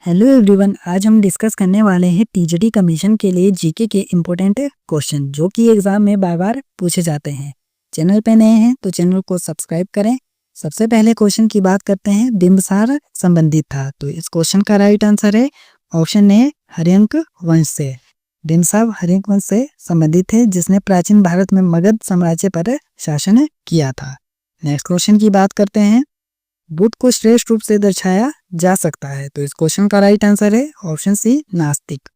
Hello everyone, आज हम discuss करने वाले हैं टीजीटी कमीशन के लिए जीके के इम्पोर्टेंट क्वेश्चन जो कि एग्जाम में बार बार पूछे जाते हैं। चैनल पे नए हैं तो चैनल को सब्सक्राइब करें। सबसे पहले क्वेश्चन की बात करते हैं, बिंबिसार संबंधित था, तो इस क्वेश्चन का राइट आंसर है ऑप्शन ए, हर्यंक वंश से। बिंबिसार हर्यंक वंश से संबंधित है जिसने प्राचीन भारत में मगध साम्राज्य पर शासन किया था। नेक्स्ट क्वेश्चन की बात करते हैं, बुद्ध को श्रेष्ठ रूप से दर्शाया जा सकता है, तो इस क्वेश्चन का राइट आंसर है ऑप्शन सी, नास्तिक।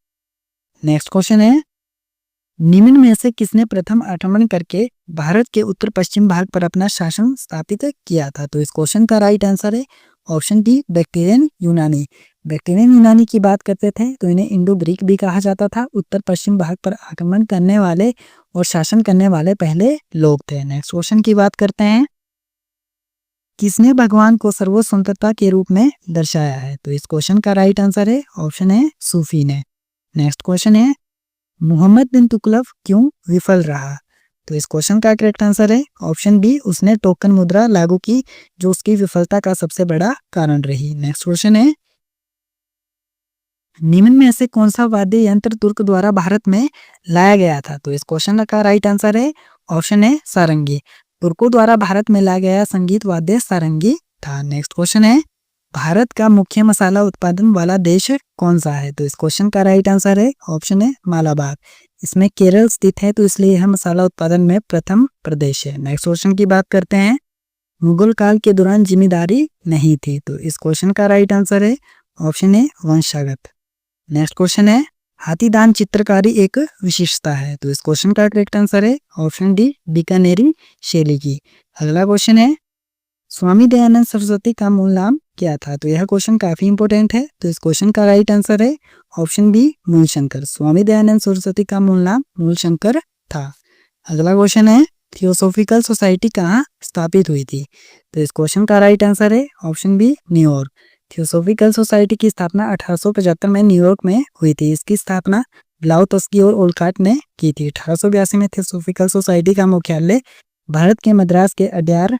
नेक्स्ट क्वेश्चन है, निम्न में से किसने प्रथम आक्रमण करके भारत के उत्तर पश्चिम भाग पर अपना शासन स्थापित किया था, तो इस क्वेश्चन का राइट आंसर है ऑप्शन डी, बैक्ट्रियन यूनानी। बैक्ट्रियन यूनानी की बात करते थे तो इन्हें इंडो ग्रीक भी कहा जाता था। उत्तर पश्चिम भाग पर आक्रमण करने वाले और शासन करने वाले पहले लोग थे। नेक्स्ट क्वेश्चन की बात करते हैं, किसने भगवान को सर्वोच्च सुंदरता के रूप में दर्शाया है, तो इस क्वेश्चन का राइट आंसर है ऑप्शन है, सूफी ने। नेक्स्ट क्वेश्चन है, मोहम्मद बिन तुगलक क्यों विफल रहा, तो इस क्वेश्चन का करेक्ट आंसर है ऑप्शन बी, उसने टोकन मुद्रा लागू की जो उसकी विफलता का सबसे बड़ा कारण रही। नेक्स्ट क्वेश्चन है, निम्न में से कौन सा वाद्य यंत्र तुर्क द्वारा भारत में लाया गया था, तो इस क्वेश्चन का राइट आंसर है ऑप्शन है, सारंगी। तुर्कों द्वारा भारत में लाया गया संगीत वाद्य सारंगी था। नेक्स्ट क्वेश्चन है, भारत का मुख्य मसाला उत्पादन वाला देश कौन सा है, तो इस क्वेश्चन का राइट आंसर है ऑप्शन है, मालाबार। इसमें केरल स्थित है तो इसलिए यह मसाला उत्पादन में प्रथम प्रदेश है। नेक्स्ट क्वेश्चन की बात करते हैं, मुगल काल के दौरान जिम्मेदारी नहीं थी, तो इस क्वेश्चन का राइट आंसर है ऑप्शन है, वंशागत। नेक्स्ट क्वेश्चन है, हाथीदान चित्रकारी एक विशेषता है, तो इस क्वेश्चन का करेक्ट आंसर है ऑप्शन डी, बीकानेरी शैली की। अगला क्वेश्चन है, स्वामी दयानंद सरस्वती का मूल नाम क्या था, तो यह क्वेश्चन काफी इंपॉर्टेंट है, तो इस क्वेश्चन का राइट आंसर है ऑप्शन बी, मूलशंकर। स्वामी दयानंद सरस्वती का मूल नाम मूलशंकर था। अगला क्वेश्चन है, थियोसॉफिकल सोसाइटी कहाँ स्थापित हुई थी, तो इस क्वेश्चन का राइट आंसर है option B, New York. Theosophical society की स्थापना 1875 में न्यूयॉर्क में हुई थी। इसकी स्थापना ब्लाउटस्की और ओलकाट ने की थी। 1882 में थियोसॉफिकल सोसाइटी का मुख्यालय भारत के मद्रास के अड्यार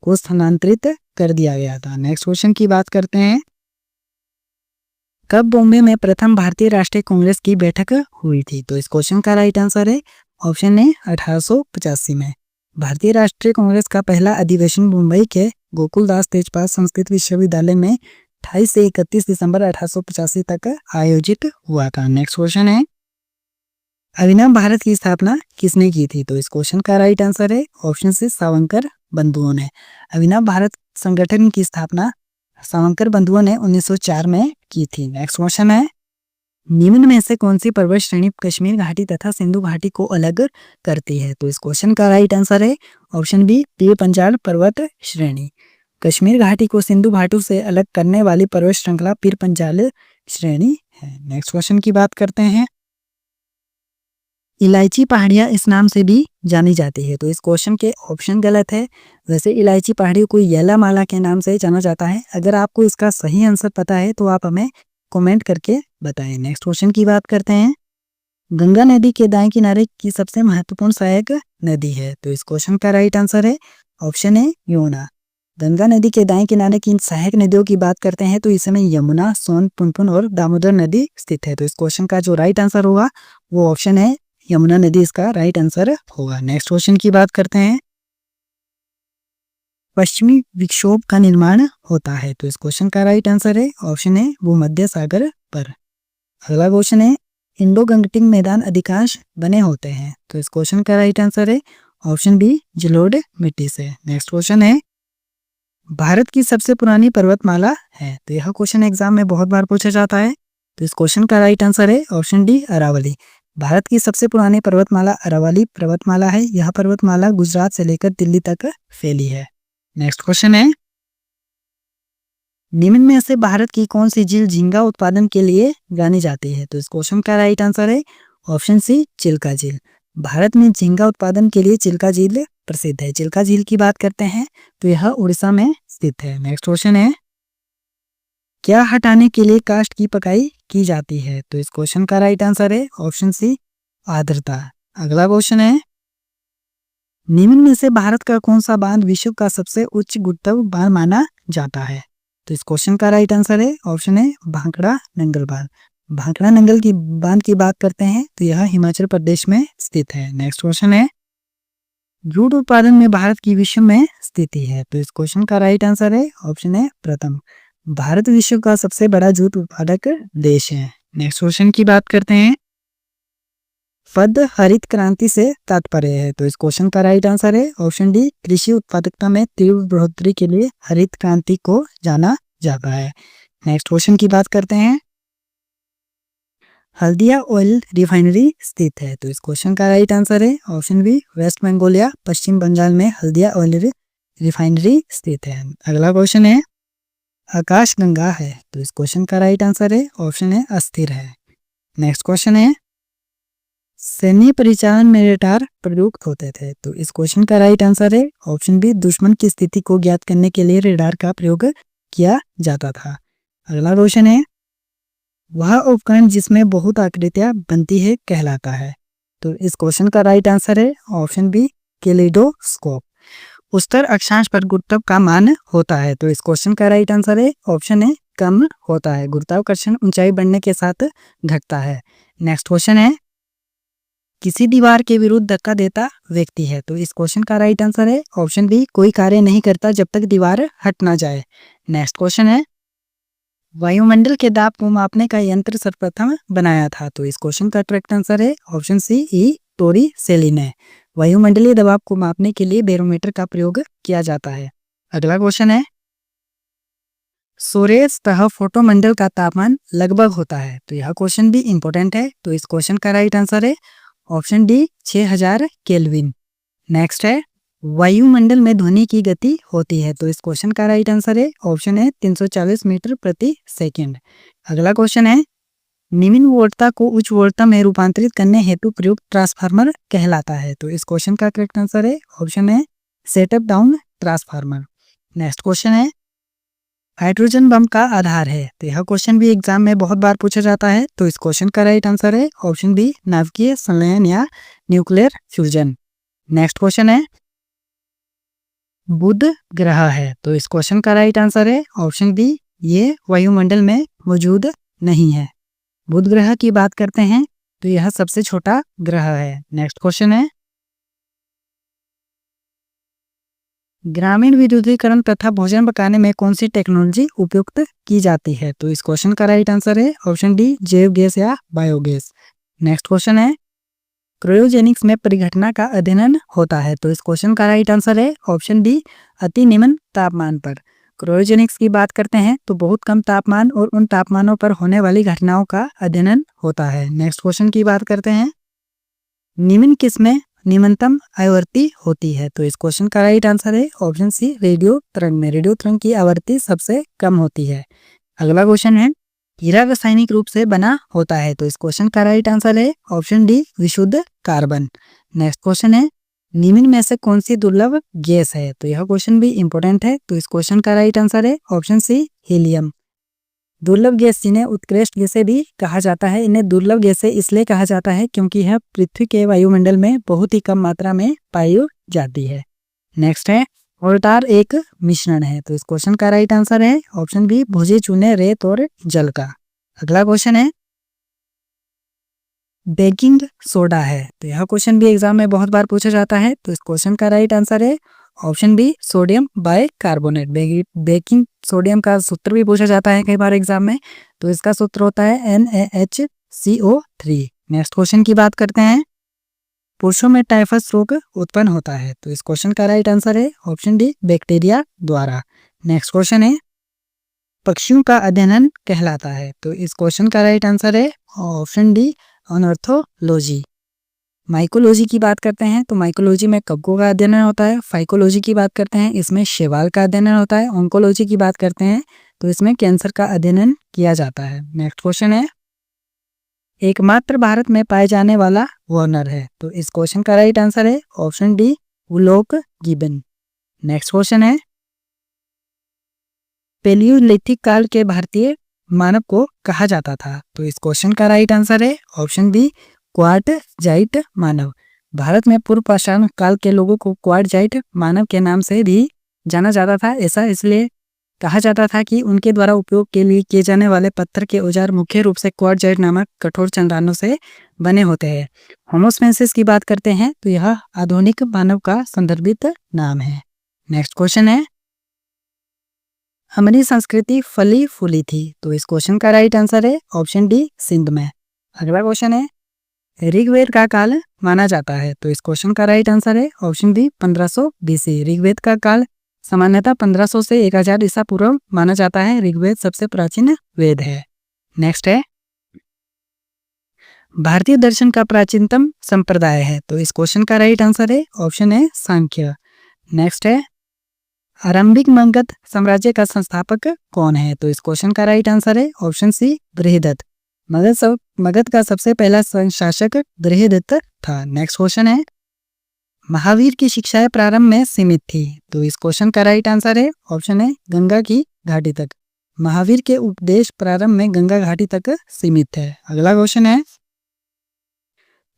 को स्थानांतरित कर दिया गया था। नेक्स्ट क्वेश्चन की बात करते हैं, कब बॉम्बे में प्रथम भारतीय राष्ट्रीय कांग्रेस की बैठक हुई थी, तो इस क्वेश्चन का राइट आंसर है ऑप्शन ए, 1885 में। भारतीय राष्ट्रीय कांग्रेस का पहला अधिवेशन मुंबई के गोकुलदास तेजपाल संस्कृत विश्वविद्यालय में 28 से 31 दिसंबर 1885 तक आयोजित हुआ था। नेक्स्ट क्वेश्चन है, अभिनव भारत की स्थापना किसने की थी, तो इस क्वेश्चन का राइट आंसर है ऑप्शन सी, सावरकर बंधुओं ने। अभिनव भारत संगठन की स्थापना सावरकर बंधुओं ने 1904 में की थी। नेक्स्ट क्वेश्चन है, निम्न में से कौन सी पर्वत श्रेणी कश्मीर घाटी तथा सिंधु घाटी को अलग करती है, तो इस क्वेश्चन का राइट आंसर है ऑप्शन बी, पीर पंजाल पर्वत श्रेणी। कश्मीर घाटी को सिंधु घाटी से अलग करने वाली पर्वत श्रृंखला पीर पंजाल श्रेणी है। नेक्स्ट क्वेश्चन की बात करते हैं, इलायची पहाड़ियां इस नाम से भी जानी जाती है, तो इस क्वेश्चन के ऑप्शन गलत है। वैसे इलायची पहाड़ियों को येलामाला के नाम से जाना जाता है। अगर आपको इसका सही आंसर पता है तो आप हमें कमेंट करके बताएं। नेक्स्ट क्वेश्चन की बात करते हैं, गंगा नदी के दाएं किनारे की सबसे महत्वपूर्ण सहायक नदी है, तो इस क्वेश्चन का राइट आंसर है ऑप्शन है, यमुना। गंगा नदी के दाएं किनारे की सहायक नदियों की बात करते हैं तो इसमें यमुना, सोन, पुनपुन और दामोदर नदी स्थित है, तो इस क्वेश्चन का जो राइट आंसर होगा वो ऑप्शन है, यमुना नदी इसका राइट आंसर होगा। नेक्स्ट क्वेश्चन की बात करते हैं, पश्चिमी विक्षोभ का निर्माण होता है, तो इस क्वेश्चन का राइट आंसर है ऑप्शन है, भूमध्य सागर पर। अगला क्वेश्चन है, इंडो गंगटिक मैदान अधिकांश बने होते हैं, तो इस क्वेश्चन का राइट आंसर है ऑप्शन बी, जलोढ़ मिट्टी से। नेक्स्ट क्वेश्चन है, भारत की सबसे पुरानी पर्वतमाला है, तो यह क्वेश्चन एग्जाम में बहुत बार पूछा जाता है, तो इस क्वेश्चन का राइट आंसर है ऑप्शन डी, अरावली। भारत की सबसे पुरानी पर्वतमाला अरावली पर्वतमाला है। यह पर्वतमाला गुजरात से लेकर दिल्ली तक फैली है। नेक्स्ट क्वेश्चन है, निम्न में से भारत की कौन सी झील झींगा उत्पादन के लिए जानी जाती है, तो इस क्वेश्चन का राइट आंसर है ऑप्शन सी, चिल्का झील। भारत में झींगा उत्पादन के लिए चिल्का झील प्रसिद्ध है। चिल्का झील की बात करते हैं तो यह उड़ीसा में स्थित है। नेक्स्ट क्वेश्चन है, क्या हटाने के लिए काष्ठ की पकाई की जाती है, तो इस क्वेश्चन का राइट आंसर है ऑप्शन सी, आर्द्रता। अगला क्वेश्चन है, निम्न में से भारत का कौन सा बांध विश्व का सबसे उच्च गुरुत्व बांध माना जाता है, तो इस क्वेश्चन का राइट आंसर है ऑप्शन है भाखड़ा नंगल बांध। भाखड़ा नंगल की बांध की बात करते हैं तो यह हिमाचल प्रदेश में स्थित है। नेक्स्ट क्वेश्चन है जूट उत्पादन में भारत की विश्व में स्थिति है। तो इस क्वेश्चन का राइट आंसर है ऑप्शन है प्रथम। भारत विश्व का सबसे बड़ा जूट उत्पादक देश है। नेक्स्ट क्वेश्चन की बात करते हैं पद हरित क्रांति से तात्पर्य है। तो इस क्वेश्चन का राइट आंसर है ऑप्शन डी कृषि उत्पादकता में तीव्र बढ़ोतरी के लिए हरित क्रांति को जाना जाता है। नेक्स्ट क्वेश्चन की बात करते हैं हल्दिया ऑयल रिफाइनरी स्थित है। तो इस क्वेश्चन का राइट आंसर है ऑप्शन बी वेस्ट बंगाल या पश्चिम बंगाल में हल्दिया ऑयल रिफाइनरी स्थित है। अगला क्वेश्चन है आकाश गंगा है। तो इस क्वेश्चन का राइट आंसर है ऑप्शन है अस्थिर है। नेक्स्ट क्वेश्चन है सैन्य परिचालन में रेडार प्रयुक्त होते थे। तो इस क्वेश्चन का राइट आंसर है ऑप्शन बी दुश्मन की स्थिति को ज्ञात करने के लिए रेडार का प्रयोग किया जाता था। अगला क्वेश्चन है वह उपकरण जिसमें बहुत आकृतियां बनती है कहलाता है। तो इस क्वेश्चन का राइट आंसर है ऑप्शन बी कैलिडोस्कोप। उत्तर अक्षांश पर गुरुत्व का मान होता है। तो इस क्वेश्चन का राइट आंसर है ऑप्शन है कम होता है। गुरुत्वाकर्षण ऊंचाई बढ़ने के साथ घटता है। नेक्स्ट क्वेश्चन है किसी दीवार के विरुद्ध धक्का देता व्यक्ति है। तो इस क्वेश्चन का राइट आंसर है ऑप्शन बी कोई कार्य नहीं करता जब तक दीवार हट ना जाए। नेक्स्ट क्वेश्चन है वायुमंडल के दाब को मापने का यंत्र सर्वप्रथम बनाया था। तो इस क्वेश्चन का करेक्ट आंसर है ऑप्शन सी ई टोरिसेली ने। वायुमंडलीय दबाव को मापने के लिए बैरोमीटर का प्रयोग किया जाता है। अगला क्वेश्चन है सूर्य सतह फोटोमंडल का तापमान लगभग होता है। तो यह क्वेश्चन भी इंपॉर्टेंट है। तो इस क्वेश्चन का राइट आंसर है ऑप्शन डी 6000 केल्विन। नेक्स्ट है वायुमंडल में ध्वनि की गति होती है। तो इस क्वेश्चन का राइट आंसर है ऑप्शन है 340 मीटर प्रति सेकंड। अगला क्वेश्चन है निम्न वोल्टता को उच्च वोल्टता में रूपांतरित करने हेतु प्रयुक्त ट्रांसफार्मर कहलाता है। तो इस क्वेश्चन का करेक्ट आंसर है ऑप्शन है setup down transformer. Next question है हाइड्रोजन बम का आधार है। तो यह क्वेश्चन भी एग्जाम में बहुत बार पूछा जाता है। तो इस क्वेश्चन का राइट आंसर है ऑप्शन बी नाभिकीय संलयन या न्यूक्लियर फ्यूजन। नेक्स्ट क्वेश्चन है बुध ग्रह है। तो इस क्वेश्चन का राइट आंसर है ऑप्शन बी ये वायुमंडल में मौजूद नहीं है। बुध ग्रह की बात करते हैं तो यह सबसे छोटा ग्रह है। नेक्स्ट क्वेश्चन है ग्रामीण विद्युतीकरण तथा भोजन पकाने में कौन सी टेक्नोलॉजी उपयुक्त की जाती है। तो इस क्वेश्चन का राइट आंसर है ऑप्शन डी जैव गैस या बायोगैस। नेक्स्ट क्वेश्चन है क्रायोजेनिक्स में परिघटना का अध्ययन होता है। तो इस क्वेश्चन का राइट आंसर है ऑप्शन डी अति निम्न तापमान पर। क्रायोजेनिक्स की बात करते हैं तो बहुत कम तापमान और उन तापमानों पर होने वाली घटनाओं का अध्ययन होता है। नेक्स्ट क्वेश्चन की बात करते हैं निम्न किसमें निम्नतम आवृत्ति होती है। तो इस क्वेश्चन का राइट आंसर है ऑप्शन सी रेडियो तरंग में। रेडियो तरंग की आवृत्ति सबसे कम होती है। अगला क्वेश्चन है हीरा रासायनिक रूप से बना होता है। तो इस क्वेश्चन का राइट आंसर है ऑप्शन डी विशुद्ध कार्बन। नेक्स्ट क्वेश्चन है निम्न में से कौन सी दुर्लभ गैस है। तो यह क्वेश्चन भी इंपॉर्टेंट है। तो इस क्वेश्चन का राइट आंसर है ऑप्शन सी हीलियम। दुर्लभ गैस जिन्हें उत्कृष्ट गैसें भी कहा जाता है। इन्हें दुर्लभ गैसें इसलिए कहा जाता है क्योंकि यह पृथ्वी के वायुमंडल में बहुत ही कम मात्रा में पाई जाती है। नेक्स्ट है मोर्टार एक मिश्रण है। तो इस क्वेश्चन का राइट आंसर है ऑप्शन बी भुजे चूने रेत और जल का। अगला क्वेश्चन है बेकिंग सोडा है। तो यह क्वेश्चन भी एग्जाम में बहुत बार पूछा जाता है। तो इस क्वेश्चन का राइट आंसर है option B sodium bicarbonate. Baking sodium का सूत्र भी पूछा जाता है कई बार एग्जाम में। तो इसका सूत्र होता है NaHCO3। नेक्स्ट क्वेश्चन की बात करते हैं पुरुषों में टाइफस रोग उत्पन्न होता है। तो इस क्वेश्चन का राइट आंसर है ऑप्शन डी बैक्टीरिया द्वारा। नेक्स्ट क्वेश्चन है पक्षियों का अध्ययन कहलाता है। तो इस क्वेश्चन का राइट आंसर है ऑप्शन डी ऑर्निथोलॉजी। माइकोलॉजी की बात करते हैं तो माइकोलॉजी में कवकों का अध्ययन होता है। फाइकोलॉजी की बात करते हैं इसमें शैवाल का अध्ययन होता है। ऑन्कोलॉजी की बात करते हैं तो इसमें कैंसर का अध्ययन किया जाता है। नेक्स्ट क्वेश्चन है एकमात्र भारत में पाए जाने वाला वानर है। तो इस क्वेश्चन का राइट आंसर है option D hoolock gibbon. Next question है पैलियोलिथिक काल के भारतीय मानव को कहा जाता था। तो इस क्वेश्चन का राइट आंसर है ऑप्शन बी क्वार्टजाइट मानव। भारत में पूर्व पाषाण काल के लोगों को क्वार्टजाइट मानव के नाम से भी जाना जाता था। ऐसा इसलिए कहा जाता था कि उनके द्वारा उपयोग के लिए किए जाने वाले पत्थर के औजार मुख्य रूप से क्वार्टजाइट नामक कठोर चट्टानों से बने होते हैं। होमोस्पेंसिस की बात करते हैं तो यह आधुनिक मानव का संदर्भित नाम है। नेक्स्ट क्वेश्चन है, हमारी संस्कृति फली फूली थी। तो इस क्वेश्चन का राइट आंसर है ऑप्शन डी, सिंध में। अगला क्वेश्चन है, ऋग्वेद का काल माना जाता है। तो इस क्वेश्चन का राइट आंसर है ऑप्शन डी, 1500 BC। ऋग्वेद का काल सामान्यतः 1500 से 1000 ईसा पूर्व माना जाता है। ऋग्वेद सबसे प्राचीन वेद है। नेक्स्ट है, भारतीय दर्शन का प्राचीनतम संप्रदाय है। तो इस क्वेश्चन का राइट आंसर है ऑप्शन है सांख्य। नेक्स्ट है, आरंभिक मगध साम्राज्य का संस्थापक कौन है। तो इस क्वेश्चन का राइट आंसर है ऑप्शन सी, बृहदत्त। मगध का सबसे पहला शासक बृहदत्त था। नेक्स्ट क्वेश्चन है, महावीर की शिक्षाएं प्रारंभ में सीमित थी। तो इस क्वेश्चन का राइट आंसर है ऑप्शन है गंगा की घाटी तक। महावीर के उपदेश प्रारंभ में गंगा घाटी तक सीमित है। अगला क्वेश्चन है,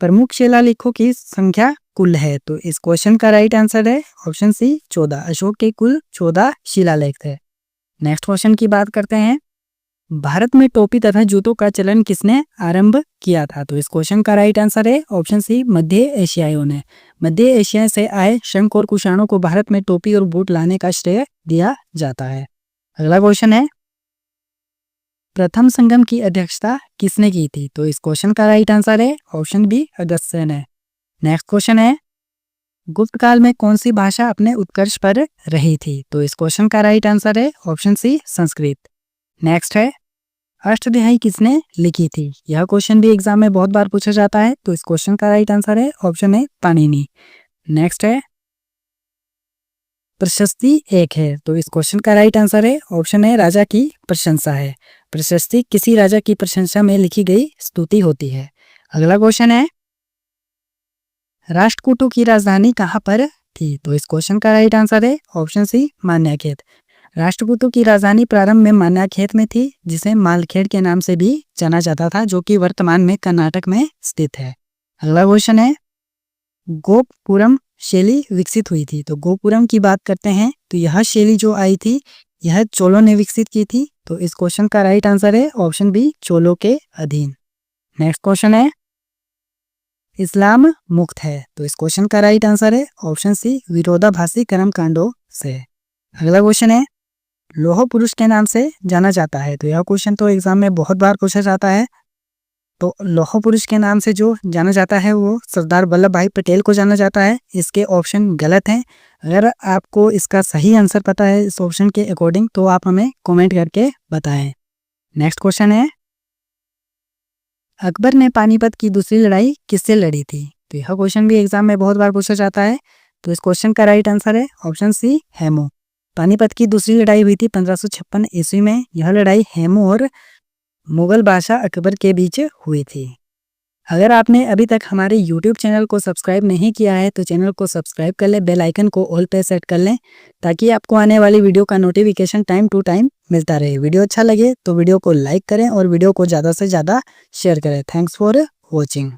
प्रमुख शिलालेखों की संख्या कुल है। तो इस क्वेश्चन का राइट आंसर है ऑप्शन सी, 14। अशोक के कुल 14 शिलालेख थे। नेक्स्ट क्वेश्चन की बात करते हैं, भारत में टोपी तथा जूतों का चलन किसने आरंभ किया था। तो इस क्वेश्चन का राइट आंसर है ऑप्शन सी, मध्य एशियाइयों ने। मध्य एशिया से आए शंख और कुषाणों को भारत में टोपी और बूट लाने का श्रेय दिया जाता है। अगला क्वेश्चन है, प्रथम संगम की अध्यक्षता किसने की थी। तो इस क्वेश्चन का राइट आंसर है ऑप्शन बी, अगस्त्य ने। नेक्स्ट क्वेश्चन है, गुप्त काल में कौन सी भाषा अपने उत्कर्ष पर रही थी। तो इस क्वेश्चन का राइट आंसर है ऑप्शन सी, संस्कृत। नेक्स्ट है, अष्टध्यायी किसने लिखी थी। यह क्वेश्चन भी एग्जाम में बहुत बार पूछा जाता है। तो इस क्वेश्चन का राइट आंसर है ऑप्शन ए, पाणिनि। नेक्स्ट है, प्रशस्ति एक है। तो इस क्वेश्चन का राइट आंसर है ऑप्शन ए, राजा की प्रशंसा है। प्रशस्ति किसी राजा की प्रशंसा में लिखी गई स्तुति होती है। अगला क्वेश्चन है, राष्ट्रकूटों की राजधानी कहाँ पर थी। तो इस क्वेश्चन का राइट आंसर है ऑप्शन सी, मान्याखेत। राष्ट्रकूटों की राजधानी प्रारंभ में मान्याखेत में थी, जिसे मालखेड़ के नाम से भी जाना जाता था, जो कि वर्तमान में कर्नाटक में स्थित है। अगला क्वेश्चन है, गोपपुरम शैली विकसित हुई थी। तो गोपुरम की बात करते हैं तो यह शैली जो आई थी यह चोलों ने विकसित की थी। तो इस क्वेश्चन का राइट आंसर है ऑप्शन बी, चोलों के अधीन। नेक्स्ट क्वेश्चन है, इस्लाम मुक्त है। तो इस क्वेश्चन का राइट आंसर है ऑप्शन सी, विरोधाभासी कर्मकांडों से। अगला क्वेश्चन है, लौह पुरुष के नाम से जाना जाता है। तो यह क्वेश्चन तो एग्जाम में बहुत बार पूछा जाता है। तो लौह पुरुष के नाम से जो जाना जाता है वो सरदार वल्लभ भाई पटेल को जाना जाता है। इसके ऑप्शन गलत हैं। अगर आपको इसका सही आंसर पता है इस ऑप्शन के अकॉर्डिंग तो आप हमें कमेंट करके बताएं। नेक्स्ट क्वेश्चन है, अकबर ने पानीपत की दूसरी लड़ाई किससे लड़ी थी। तो यह क्वेश्चन भी एग्जाम में बहुत बार पूछा जाता है। तो इस क्वेश्चन का राइट आंसर है ऑप्शन सी, हेमू। पानीपत की दूसरी लड़ाई हुई थी 1556 ईस्वी में। यह लड़ाई हेमू और मुगल बादशाह अकबर के बीच हुई थी। अगर आपने अभी तक हमारे YouTube चैनल को सब्सक्राइब नहीं किया है तो चैनल को सब्सक्राइब कर लें, बेल आइकन को ऑल पे सेट कर लें ताकि आपको आने वाली वीडियो का नोटिफिकेशन टाइम टू टाइम मिलता रहे। वीडियो अच्छा लगे तो वीडियो को लाइक करें और वीडियो को ज़्यादा से ज़्यादा शेयर करें। Thanks for watching.